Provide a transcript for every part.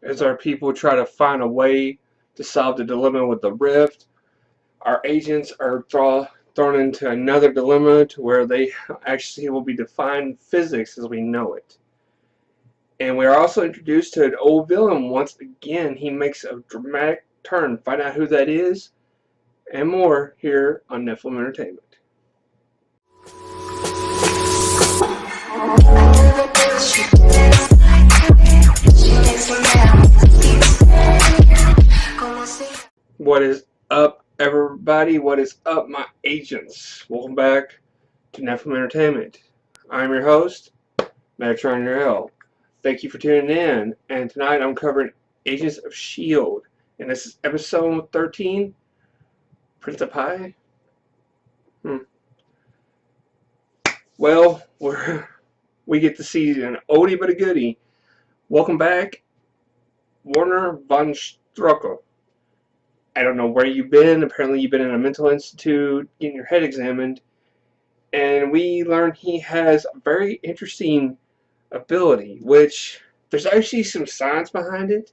as our people try to find a way to solve the dilemma with the rift. Our agents are thrown into another dilemma to where they actually will be defying physics as we know it. And we are also introduced to an old villain once again. He makes a dramatic turn. Find out who that is and more here on Nephilim Entertainment. What is up, everybody? What is up, my agents? Welcome back to Nephilim Entertainment. I'm your host, Megatron L. Thank you for tuning in. And tonight I'm covering Agents of S.H.I.E.L.D. And this is episode 13, Principia. Well, we get to see an oldie but a goodie. Welcome back, Werner von Strucker. I don't know where you've been. Apparently you've been in a mental institute getting your head examined. And we learn he has a very interesting ability, which there's actually some science behind it.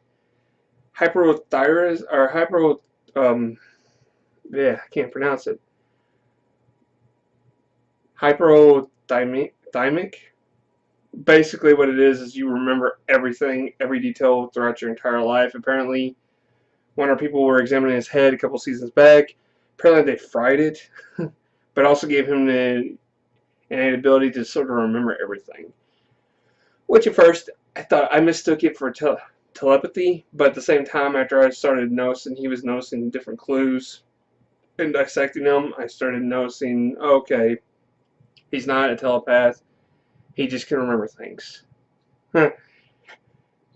Hyperthyroid, or I can't pronounce it. Hyperothymic. Basically what it is you remember everything, every detail throughout your entire life. Apparently, when our people were examining his head a couple seasons back, apparently they fried it, but also gave him an ability to sort of remember everything. Which at first, I thought I mistook it for telepathy, but at the same time, after I started noticing he was noticing different clues and dissecting them, I started noticing, okay, he's not a telepath, he just can remember things.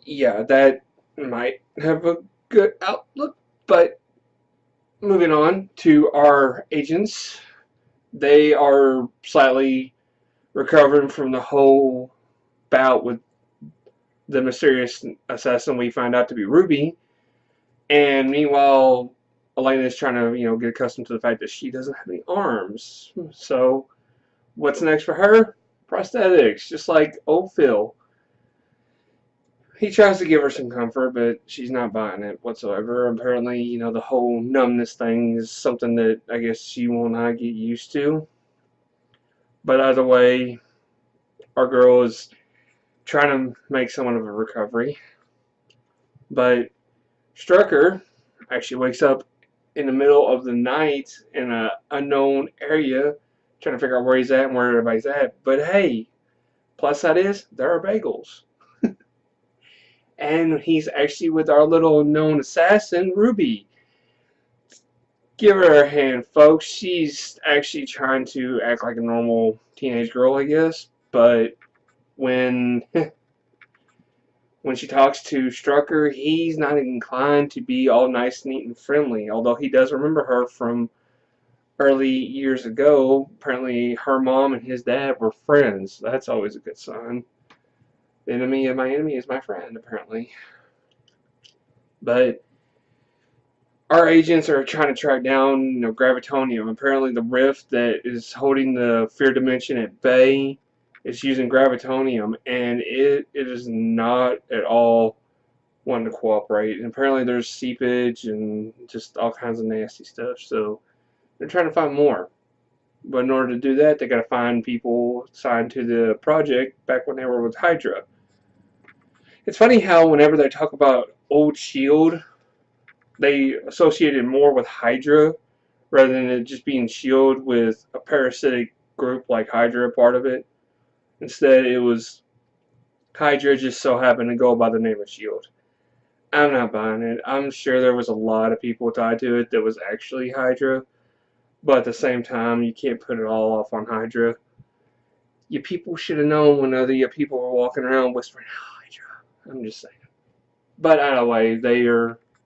Yeah, that might have a good outlook, but moving on to our agents, they are slightly recovering from the whole bout with the mysterious assassin we find out to be Ruby, and meanwhile Elena is trying to get accustomed to the fact that she doesn't have any arms. So what's next for her? Prosthetics, just like old Phil. He tries to give her some comfort, but she's not buying it whatsoever. Apparently, the whole numbness thing is something that I guess she will not get used to. But either way, our girl is trying to make somewhat of a recovery. But Strucker actually wakes up in the middle of the night in an unknown area, trying to figure out where he's at and where everybody's at. But hey, plus side is, there are bagels. And he's actually with our little known assassin, Ruby. Give her a hand, folks. She's actually trying to act like a normal teenage girl, I guess. But when she talks to Strucker, he's not inclined to be all nice, neat, and friendly. Although he does remember her from early years ago. Apparently her mom and his dad were friends. That's always a good sign. The enemy of my enemy is my friend, apparently. But our agents are trying to track down, gravitonium. Apparently the rift that is holding the fear dimension at bay is using gravitonium, and it is not at all wanting to cooperate. And apparently there's seepage and just all kinds of nasty stuff. So they're trying to find more. But in order to do that, they got to find people signed to the project back when they were with Hydra. It's funny how whenever they talk about old S.H.I.E.L.D., they associate it more with Hydra rather than it just being S.H.I.E.L.D. with a parasitic group like Hydra part of it. Instead, it was Hydra just so happened to go by the name of S.H.I.E.L.D. I'm not buying it. I'm sure there was a lot of people tied to it that was actually Hydra, but at the same time, you can't put it all off on Hydra. You people should have known when other people were walking around whispering, Hydra. I'm just saying. But anyway, they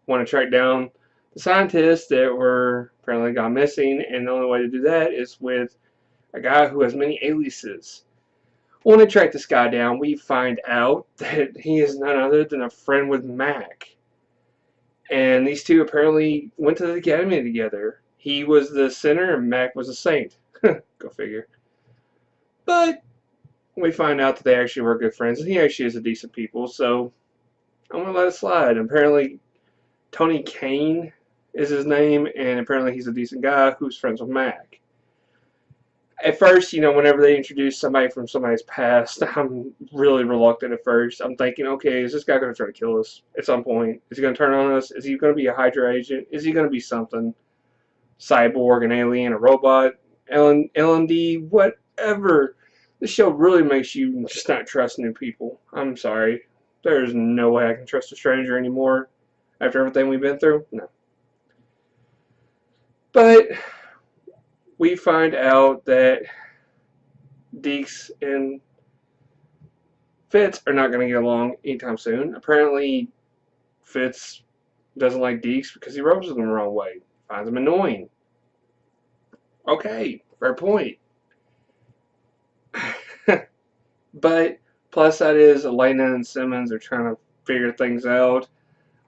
want to track down the scientists that were apparently gone missing, and the only way to do that is with a guy who has many aliases. When we track this guy down, we find out that he is none other than a friend with Mac. And these two apparently went to the academy together. He was the sinner and Mac was a saint. Go figure. But we find out that they actually were good friends, and he actually is a decent people, so I'm going to let it slide. Apparently, Tony Kane is his name, and apparently he's a decent guy who's friends with Mac. At first, whenever they introduce somebody from somebody's past, I'm really reluctant at first. I'm thinking, okay, is this guy going to try to kill us at some point? Is he going to turn on us? Is he going to be a Hydra agent? Is he going to be something? Cyborg, an alien, a robot, L&D, whatever. This show really makes you just not trust new people. I'm sorry. There's no way I can trust a stranger anymore after everything we've been through. No. But we find out that Deeks and Fitz are not going to get along anytime soon. Apparently, Fitz doesn't like Deeks because he rubs them the wrong way. Finds him annoying. Okay, fair point. But plus that is Elena and Simmons are trying to figure things out.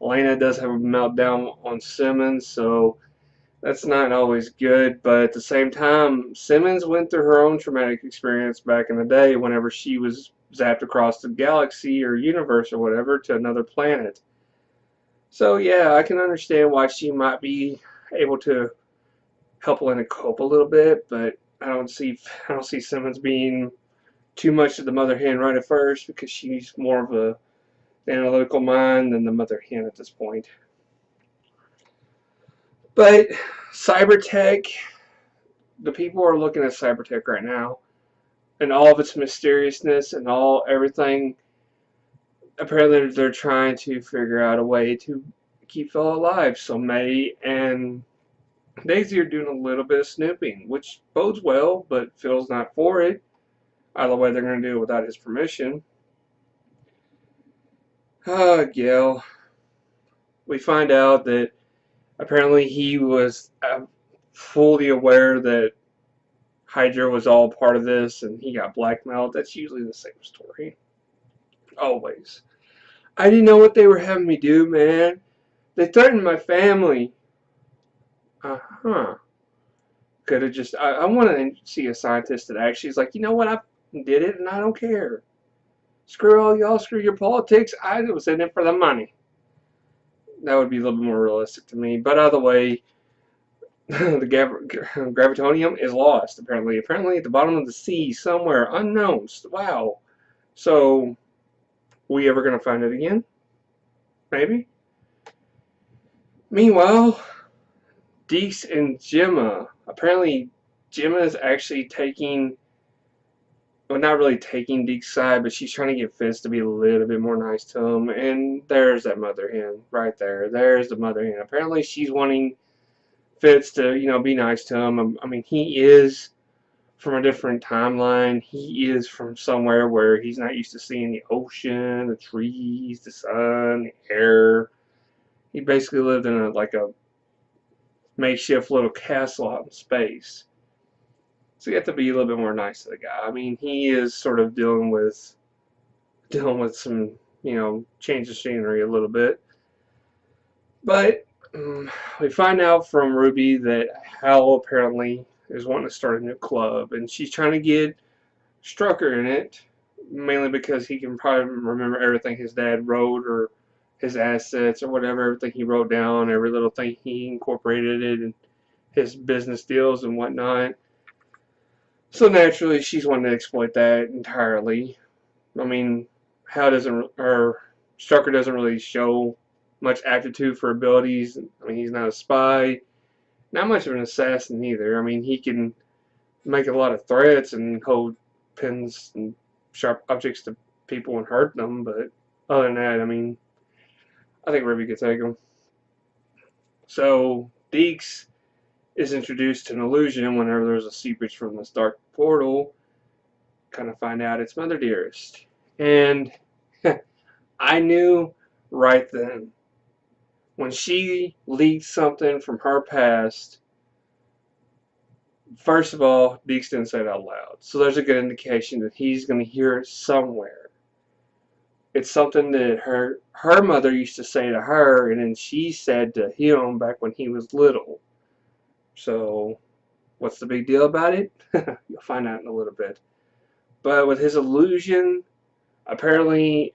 Elena does have a meltdown on Simmons, so that's not always good. But at the same time, Simmons went through her own traumatic experience back in the day whenever she was zapped across the galaxy or universe or whatever to another planet. So yeah, I can understand why she might be able to help Elena cope a little bit, but I don't see Simmons being too much of the mother hen right at first because she's more of a analytical mind than the mother hen at this point. But cybertech, the people are looking at cybertech right now and all of its mysteriousness and everything. Apparently they're trying to figure out a way to keep Phil alive. So May and Daisy are doing a little bit of snooping, which bodes well, but Phil's not for it. Either way, they're going to do it without his permission. Gil. We find out that apparently he was fully aware that Hydra was all part of this and he got blackmailed. That's usually the same story. Always. I didn't know what they were having me do, man. They threatened my family. Uh-huh. Could have just... I want to see a scientist that actually is like, you know what, I did it and I don't care. Screw all y'all, screw your politics. I was in it for the money. That would be a little bit more realistic to me. But either way, the gravitonium is lost, apparently. Apparently at the bottom of the sea somewhere. Unknown. Wow. So, we ever going to find it again? Maybe? Meanwhile, Deeks and Gemma. Apparently, Gemma is actually taking... Well, not really taking Deke's side, but she's trying to get Fitz to be a little bit more nice to him. And there's that mother hen right there. There's the mother hen. Apparently, she's wanting Fitz to, be nice to him. I mean, he is from a different timeline. He is from somewhere where he's not used to seeing the ocean, the trees, the sun, the air. He basically lived in a makeshift little castle out in space. So you have to be a little bit more nice to the guy. I mean, he is sort of dealing with some, change of scenery a little bit. But we find out from Ruby that Hal apparently is wanting to start a new club, and she's trying to get Strucker in it, mainly because he can probably remember everything his dad wrote or his assets or whatever, everything he wrote down, every little thing he incorporated it in his business deals and whatnot. So naturally, she's wanting to exploit that entirely. I mean, Strucker doesn't really show much aptitude for abilities. I mean, he's not a spy, not much of an assassin either. I mean, he can make a lot of threats and hold pins and sharp objects to people and hurt them, but other than that, I mean, I think Ruby could take him. So, Deeks is introduced to an illusion whenever there's a sea breach from this dark portal. Kind of find out it's Mother Dearest. And I knew right then, when she leaked something from her past, first of all, Deeks didn't say it out loud. So there's a good indication that he's going to hear it somewhere. It's something that her mother used to say to her, and then she said to him back when he was little. So, what's the big deal about it? You'll find out in a little bit. But with his illusion, apparently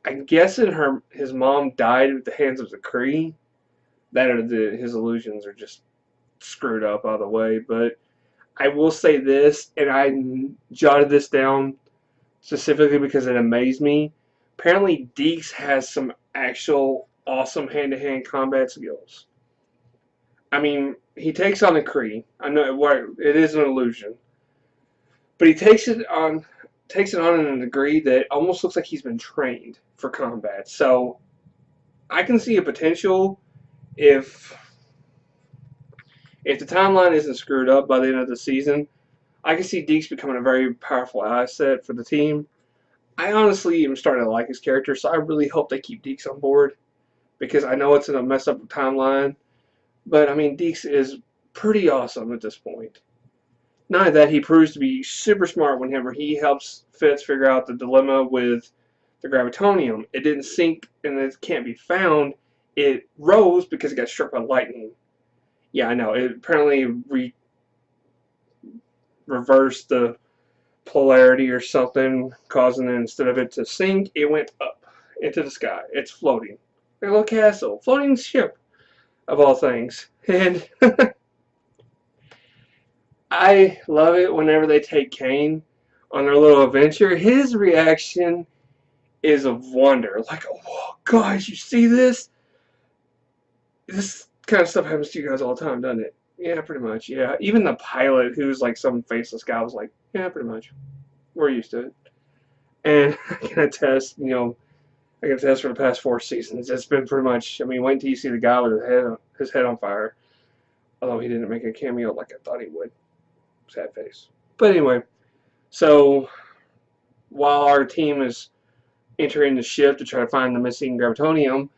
I'm guessing his mom died at the hands of the Kree. That or his illusions are just screwed up out of the way. But I will say this, and I jotted this down specifically because it amazed me. Apparently, Deke has some actual awesome hand-to-hand combat skills. I mean, he takes on a Kree. I know it is an illusion, but he takes it on in a degree that almost looks like he's been trained for combat. So I can see a potential if the timeline isn't screwed up by the end of the season. I can see Deke becoming a very powerful asset for the team. I honestly am starting to like his character, so I really hope they keep Deke on board because I know it's in a messed up timeline. But I mean, Deke is pretty awesome at this point. Not only that, he proves to be super smart whenever he helps Fitz figure out the dilemma with the gravitonium. It didn't sink and it can't be found. It rose because it got struck by lightning. Yeah, I know. It apparently reversed the polarity or something, causing it, instead of it to sink, it went up into the sky. It's floating. Like a little castle. Floating ship, of all things. And I love it whenever they take Kane on their little adventure. His reaction is of wonder. Like, oh, guys, you see this? This kind of stuff happens to you guys all the time, doesn't it? Yeah, pretty much, yeah. Even the pilot, who's like some faceless guy, was like, yeah, pretty much. We're used to it. And I can attest, I can attest for the past 4 seasons, it's been pretty much, I mean, wait until you see the guy with his head on fire. Although he didn't make a cameo like I thought he would. Sad face. But anyway, so while our team is entering the ship to try to find the missing gravitonium,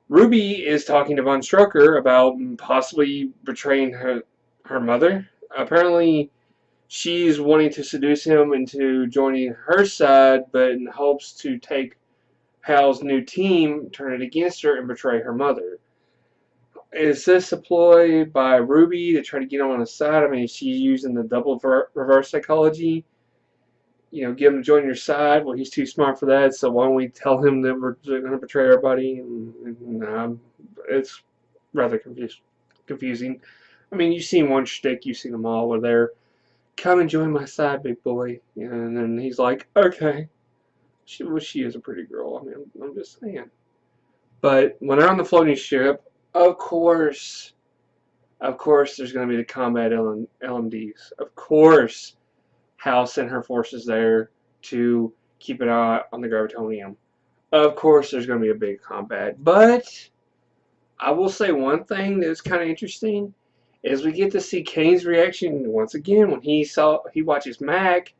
Ruby is talking to Von Strucker about possibly betraying her mother. Apparently, she's wanting to seduce him into joining her side, but in hopes to take Hal's new team, turn it against her, and betray her mother. Is this a ploy by Ruby to try to get him on his side? I mean, she's using the double reverse psychology. Get him to join your side. Well, he's too smart for that, so why don't we tell him that we're going to betray everybody? It's rather confusing. I mean, you've seen one shtick, you've seen them all, where they're, come and join my side, big boy. And then he's like, okay. She is a pretty girl. I mean, I'm just saying. But when they're on the floating ship, of course, there's going to be the combat LMDs. Of course, Hal sent her forces there to keep an eye on the gravitonium. Of course, there's going to be a big combat. But I will say one thing that's kind of interesting is we get to see Kane's reaction once again when he watches Mac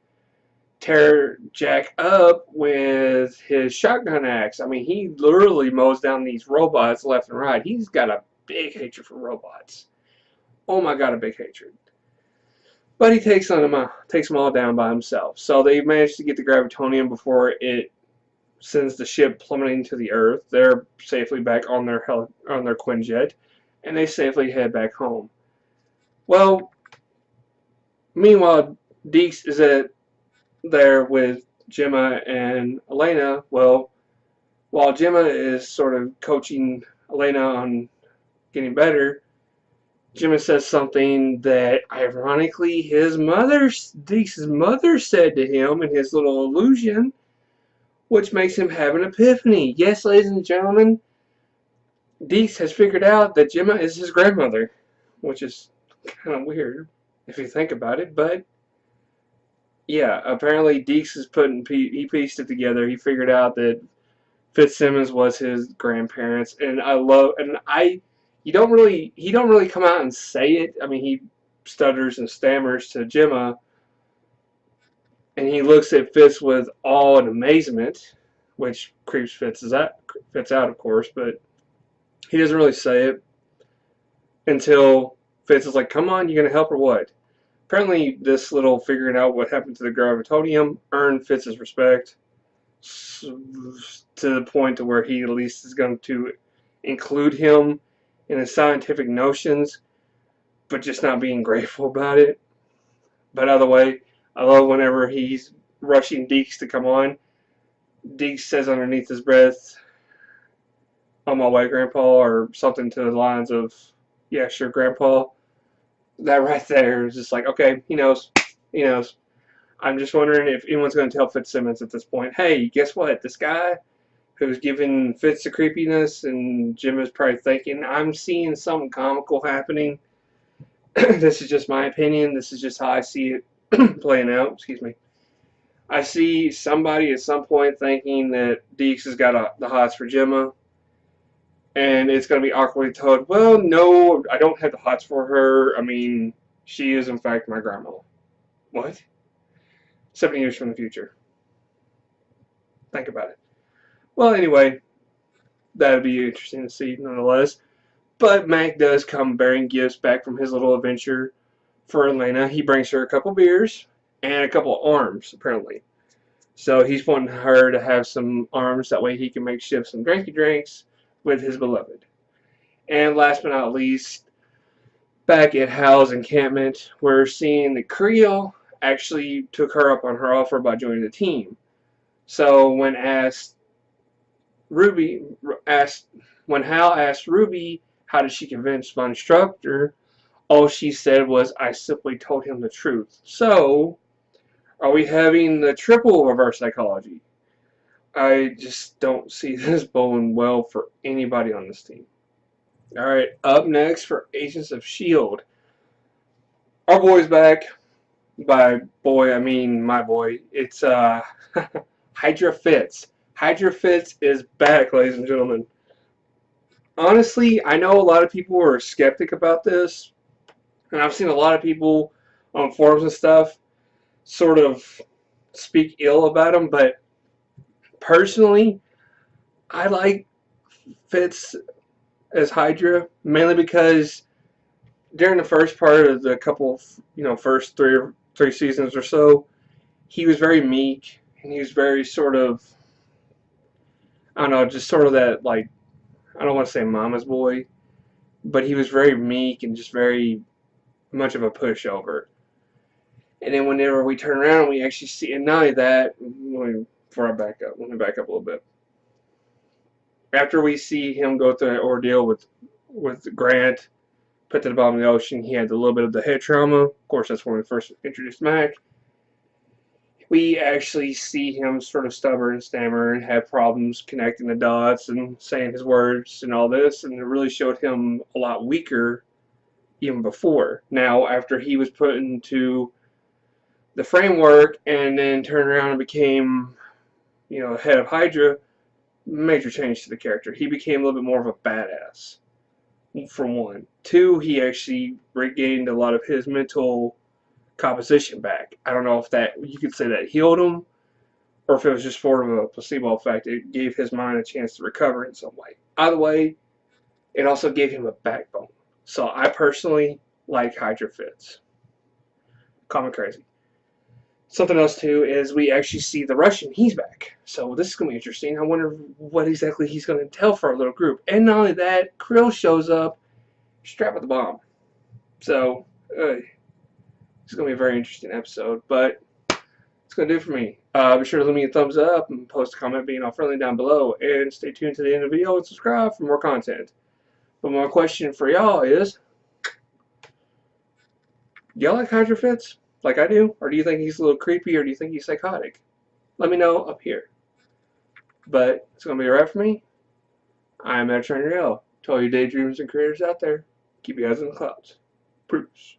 tear Jack up with his shotgun axe. I mean, he literally mows down these robots left and right. He's got a big hatred for robots. Oh my god, a big hatred. But he takes them all down by himself. So they managed to get the gravitonium before it sends the ship plummeting to the Earth. They're safely back on their Quinjet, and they safely head back home. Well, meanwhile, Deke is there with Gemma and Elena. Well, while Gemma is sort of coaching Elena on getting better, Gemma says something that ironically Deke's mother said to him in his little illusion, which makes him have an epiphany. Yes, ladies and gentlemen, Deke has figured out that Gemma is his grandmother, which is kind of weird if you think about it, but yeah, apparently Deke is he pieced it together. He figured out that Fitzsimmons was his grandparents, and he don't really come out and say it. I mean, he stutters and stammers to Gemma, and he looks at Fitz with awe and amazement, which creeps Fitz out, of course, but he doesn't really say it until Fitz is like, come on, you gonna help or what? Apparently, this little figuring out what happened to the gravitonium earned Fitz's respect to the point to where he at least is going to include him in his scientific notions, but just not being grateful about it. But either way, I love whenever he's rushing Deke to come on. Deke says underneath his breath, "On my way, Grandpa," or something to the lines of, "Yeah, sure, Grandpa." That right there is just like, okay, he knows. He knows. I'm just wondering if anyone's going to tell Fitzsimmons at this point, hey, guess what? This guy who's giving Fitz the creepiness, and Jim is probably thinking, I'm seeing something comical happening. This is just my opinion. This is just how I see it playing out. Excuse me. I see somebody at some point thinking that Deeks has got the hots for Gemma, and it's going to be awkwardly told, well, no, I don't have the hots for her. I mean, she is, in fact, my grandma. What? 7 years from the future. Think about it. Well, anyway, that'd be interesting to see nonetheless. But Mac does come bearing gifts back from his little adventure for Elena. He brings her a couple beers and a couple arms, apparently. So he's wanting her to have some arms, that way he can make shift some drinky drinks with his beloved. And last but not least, back at Hal's encampment, we're seeing that Creel actually took her up on her offer by joining the team. So when Hal asked Ruby how did she convince my instructor, all she said was, I simply told him the truth. So, are we having the triple reverse psychology? I just don't see this bowling well for anybody on this team. Alright, up next for Agents of S.H.I.E.L.D. Our boy's back. By boy, I mean my boy. It's Hydra Fitz. Hydra Fitz is back, ladies and gentlemen. Honestly, I know a lot of people are skeptic about this, and I've seen a lot of people on forums and stuff sort of speak ill about him, but personally, I like Fitz as Hydra, mainly because during the first part of the couple, first three seasons or so, he was very meek, and he was very sort of, I don't know, just sort of that, like, I don't want to say mama's boy, but he was very meek and just very much of a pushover. And then whenever we turn around, we actually see, and not only that, let me back up a little bit. After we see him go through that ordeal with Grant, put to the bottom of the ocean, he had a little bit of the head trauma. Of course, that's when we first introduced Mac. We actually see him sort of stutter and stammer and have problems connecting the dots and saying his words and all this, and it really showed him a lot weaker even before. Now, after he was put into the framework and then turned around and became, head of Hydra, major change to the character. He became a little bit more of a badass, for one. Two, he actually regained a lot of his mental composition back. I don't know if that, you could say that healed him, or if it was just sort of a placebo effect. It gave his mind a chance to recover in some way. Either way, it also gave him a backbone. So I personally like Hydra Fitz. Call me crazy. Something else, too, is we actually see the Russian. He's back. So this is going to be interesting. I wonder what exactly he's going to tell for our little group. And not only that, Krill shows up strapped with the bomb. So, it's going to be a very interesting episode. But it's going to do it for me. Be sure to leave me a thumbs up and post a comment being all friendly down below. And stay tuned to the end of the video and subscribe for more content. But my question for y'all is, do y'all like Hydra Fitz? Like I do? Or do you think he's a little creepy, or do you think he's psychotic? Let me know up here. But it's going to be a wrap for me. I'm S.H.I.E.L.D. To all you daydreamers and creators out there, keep your eyes on the clouds. Bruce.